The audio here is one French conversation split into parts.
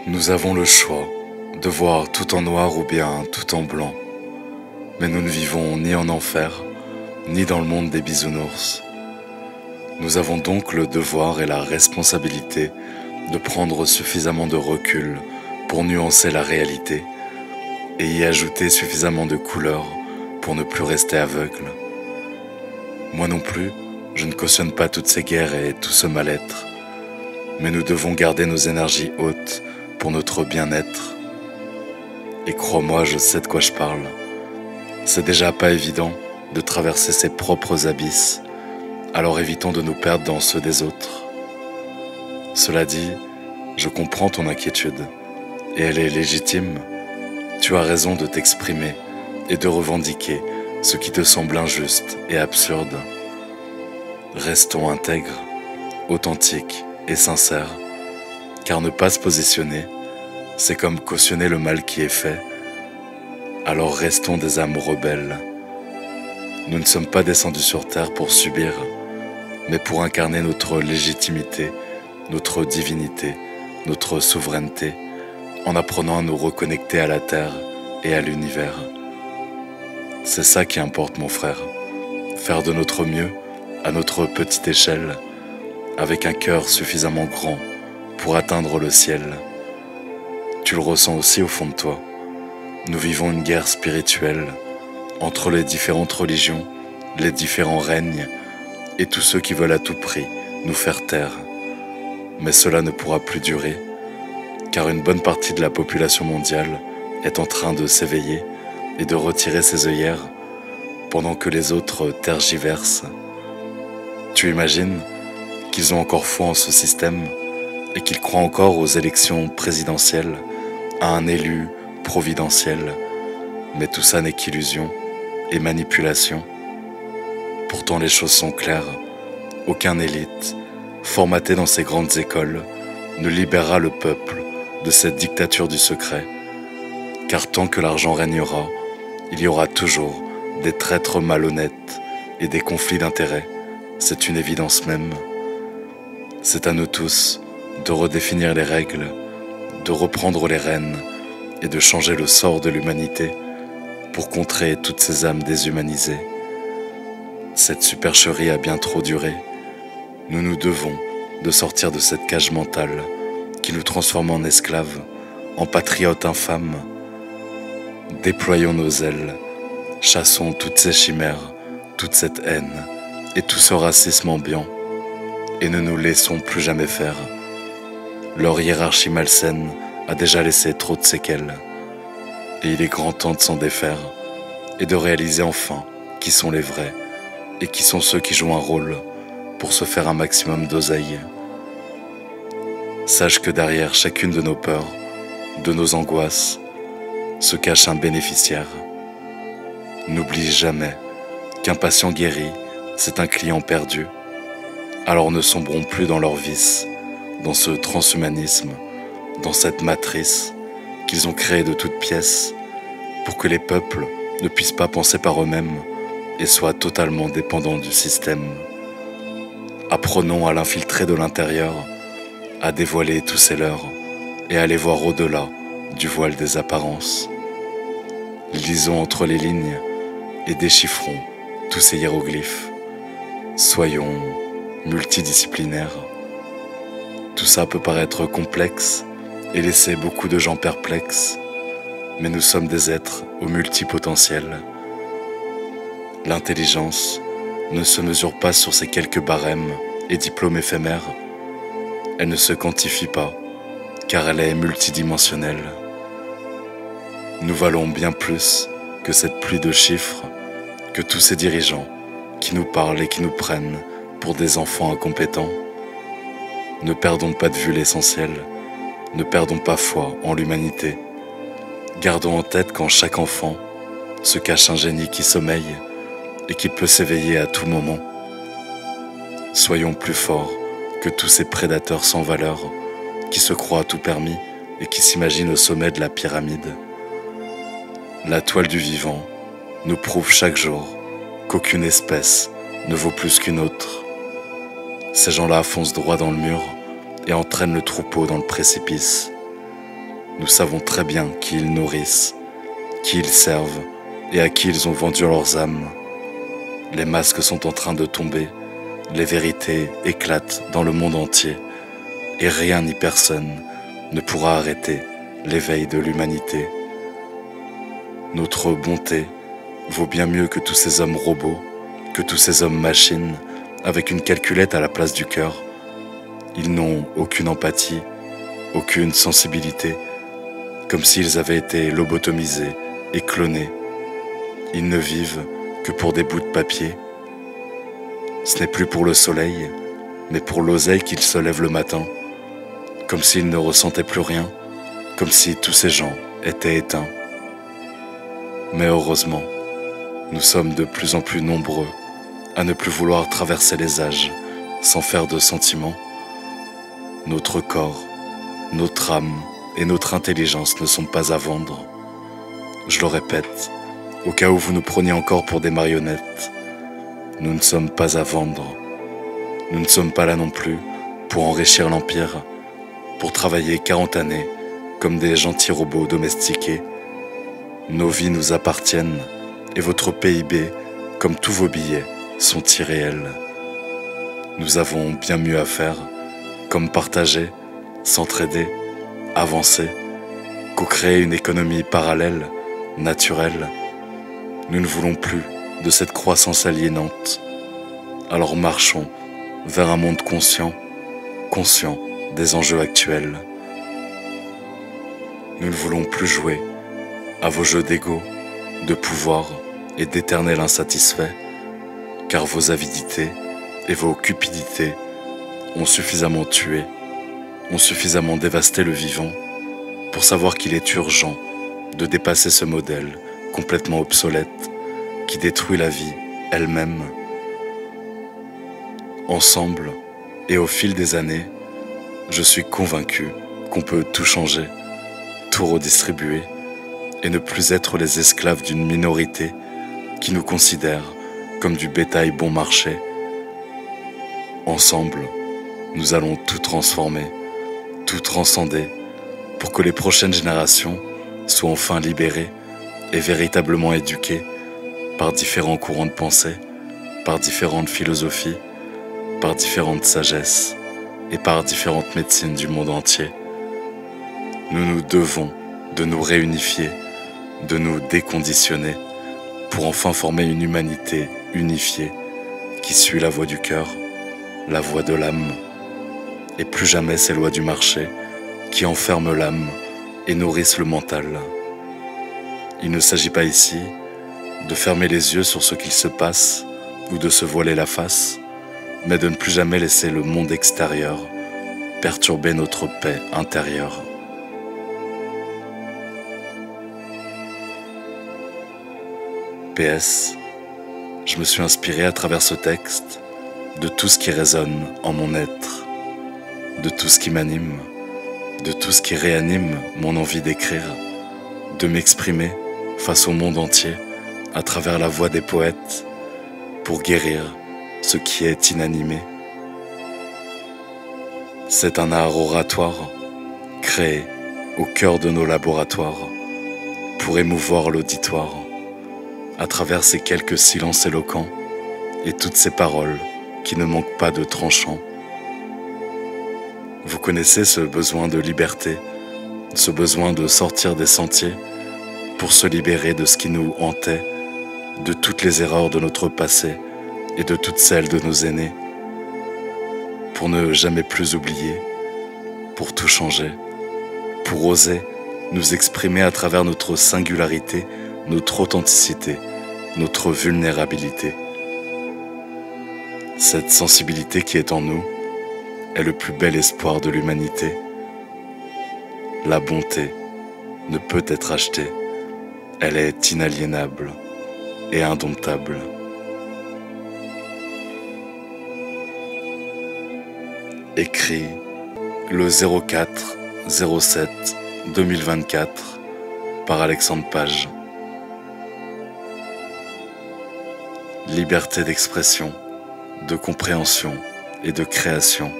Nous avons le choix de voir tout en noir ou bien tout en blanc. Mais nous ne vivons ni en enfer, ni dans le monde des bisounours. Nous avons donc le devoir et la responsabilité de prendre suffisamment de recul pour nuancer la réalité et y ajouter suffisamment de couleurs pour ne plus rester aveugle. Moi non plus, je ne cautionne pas toutes ces guerres et tout ce mal-être, mais nous devons garder nos énergies hautes pour notre bien-être. Et crois-moi, je sais de quoi je parle. C'est déjà pas évident de traverser ses propres abysses, alors évitons de nous perdre dans ceux des autres. Cela dit, je comprends ton inquiétude, et elle est légitime. Tu as raison de t'exprimer et de revendiquer ce qui te semble injuste et absurde. Restons intègres, authentiques et sincères, car ne pas se positionner, c'est comme cautionner le mal qui est fait. Alors restons des âmes rebelles. Nous ne sommes pas descendus sur terre pour subir, mais pour incarner notre légitimité, notre divinité, notre souveraineté, en apprenant à nous reconnecter à la terre et à l'univers. C'est ça qui importe, mon frère. Faire de notre mieux, à notre petite échelle, avec un cœur suffisamment grand pour atteindre le ciel. Tu le ressens aussi au fond de toi. Nous vivons une guerre spirituelle entre les différentes religions, les différents règnes et tous ceux qui veulent à tout prix nous faire taire. Mais cela ne pourra plus durer, car une bonne partie de la population mondiale est en train de s'éveiller et de retirer ses œillères pendant que les autres tergiversent. Tu imagines qu'ils ont encore foi en ce système et qu'ils croient encore aux élections présidentielles, à un élu providentiel, mais tout ça n'est qu'illusion et manipulation. Pourtant les choses sont claires, aucun élite, formaté dans ces grandes écoles, ne libérera le peuple de cette dictature du secret, car tant que l'argent régnera, il y aura toujours des traîtres malhonnêtes et des conflits d'intérêts, c'est une évidence même. C'est à nous tous de redéfinir les règles, de reprendre les rênes et de changer le sort de l'humanité pour contrer toutes ces âmes déshumanisées. Cette supercherie a bien trop duré. Nous nous devons de sortir de cette cage mentale qui nous transforme en esclaves, en patriotes infâmes. Déployons nos ailes, chassons toutes ces chimères, toute cette haine et tout ce racisme ambiant, et ne nous laissons plus jamais faire. Leur hiérarchie malsaine a déjà laissé trop de séquelles, et il est grand temps de s'en défaire et de réaliser enfin qui sont les vrais et qui sont ceux qui jouent un rôle pour se faire un maximum d'oseille. Sache que derrière chacune de nos peurs, de nos angoisses, se cache un bénéficiaire. N'oublie jamais qu'un patient guéri, c'est un client perdu. Alors ne sombrons plus dans leurs vices, dans ce transhumanisme, dans cette matrice qu'ils ont créée de toutes pièces pour que les peuples ne puissent pas penser par eux-mêmes et soient totalement dépendants du système. Apprenons à l'infiltrer de l'intérieur, à dévoiler tous ses leurres et à aller voir au-delà du voile des apparences. Lisons entre les lignes et déchiffrons tous ces hiéroglyphes. Soyons multidisciplinaires. Tout ça peut paraître complexe et laisser beaucoup de gens perplexes, mais nous sommes des êtres au multipotentiel. L'intelligence ne se mesure pas sur ces quelques barèmes et diplômes éphémères. Elle ne se quantifie pas, car elle est multidimensionnelle. Nous valons bien plus que cette pluie de chiffres, que tous ces dirigeants qui nous parlent et qui nous prennent pour des enfants incompétents. Ne perdons pas de vue l'essentiel, ne perdons pas foi en l'humanité. Gardons en tête qu'en chaque enfant se cache un génie qui sommeille et qui peut s'éveiller à tout moment. Soyons plus forts que tous ces prédateurs sans valeur qui se croient tout permis et qui s'imaginent au sommet de la pyramide. La toile du vivant nous prouve chaque jour qu'aucune espèce ne vaut plus qu'une autre. Ces gens-là foncent droit dans le mur et entraînent le troupeau dans le précipice. nous savons très bien qui ils nourrissent, qui ils servent et à qui ils ont vendu leurs âmes. Les masques sont en train de tomber, les vérités éclatent dans le monde entier, et rien ni personne ne pourra arrêter l'éveil de l'humanité. Notre bonté vaut bien mieux que tous ces hommes robots, que tous ces hommes machines, avec une calculette à la place du cœur. Ils n'ont aucune empathie, aucune sensibilité, comme s'ils avaient été lobotomisés et clonés. Ils ne vivent que pour des bouts de papier. Ce n'est plus pour le soleil, mais pour l'oseille qu'ils se lèvent le matin, comme s'ils ne ressentaient plus rien, comme si tous ces gens étaient éteints. Mais heureusement, nous sommes de plus en plus nombreux à ne plus vouloir traverser les âges sans faire de sentiments. Notre corps, notre âme et notre intelligence ne sont pas à vendre. Je le répète, au cas où vous nous preniez encore pour des marionnettes, nous ne sommes pas à vendre. Nous ne sommes pas là non plus pour enrichir l'Empire, pour travailler 40 années comme des gentils robots domestiqués. Nos vies nous appartiennent et votre PIB, comme tous vos billets, sont irréels. Nous avons bien mieux à faire, comme partager, s'entraider, avancer, co-créer une économie parallèle, naturelle. Nous ne voulons plus de cette croissance aliénante. Alors marchons vers un monde conscient, conscient des enjeux actuels. Nous ne voulons plus jouer à vos jeux d'ego, de pouvoir et d'éternel insatisfait, car vos avidités et vos cupidités ont suffisamment tué, ont suffisamment dévasté le vivant pour savoir qu'il est urgent de dépasser ce modèle complètement obsolète qui détruit la vie elle-même. Ensemble, et au fil des années, je suis convaincu qu'on peut tout changer, tout redistribuer, et ne plus être les esclaves d'une minorité qui nous considère comme du bétail bon marché. Ensemble, nous allons tout transformer, tout transcender, pour que les prochaines générations soient enfin libérées et véritablement éduquées par différents courants de pensée, par différentes philosophies, par différentes sagesses et par différentes médecines du monde entier. Nous nous devons de nous réunifier, de nous déconditionner pour enfin former une humanité unifiée qui suit la voie du cœur, la voie de l'âme, et plus jamais ces lois du marché qui enferment l'âme et nourrissent le mental. Il ne s'agit pas ici de fermer les yeux sur ce qu'il se passe ou de se voiler la face, mais de ne plus jamais laisser le monde extérieur perturber notre paix intérieure. PS, je me suis inspiré à travers ce texte de tout ce qui résonne en mon être, de tout ce qui m'anime, de tout ce qui réanime mon envie d'écrire, de m'exprimer face au monde entier à travers la voix des poètes pour guérir ce qui est inanimé. C'est un art oratoire créé au cœur de nos laboratoires pour émouvoir l'auditoire à travers ces quelques silences éloquents et toutes ces paroles qui ne manquent pas de tranchants. Vous connaissez ce besoin de liberté, ce besoin de sortir des sentiers pour se libérer de ce qui nous hantait, de toutes les erreurs de notre passé et de toutes celles de nos aînés, pour ne jamais plus oublier, pour tout changer, pour oser nous exprimer à travers notre singularité, notre authenticité, notre vulnérabilité. Cette sensibilité qui est en nous est le plus bel espoir de l'humanité. La bonté ne peut être achetée, elle est inaliénable et indomptable. Écrit le 04-07-2024 par Alexandre Page. Liberté d'expression, de compréhension et de création.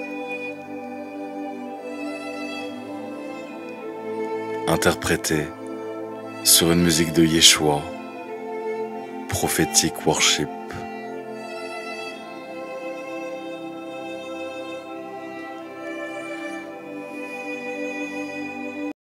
interprété sur une musique de Yeshua, prophétique worship.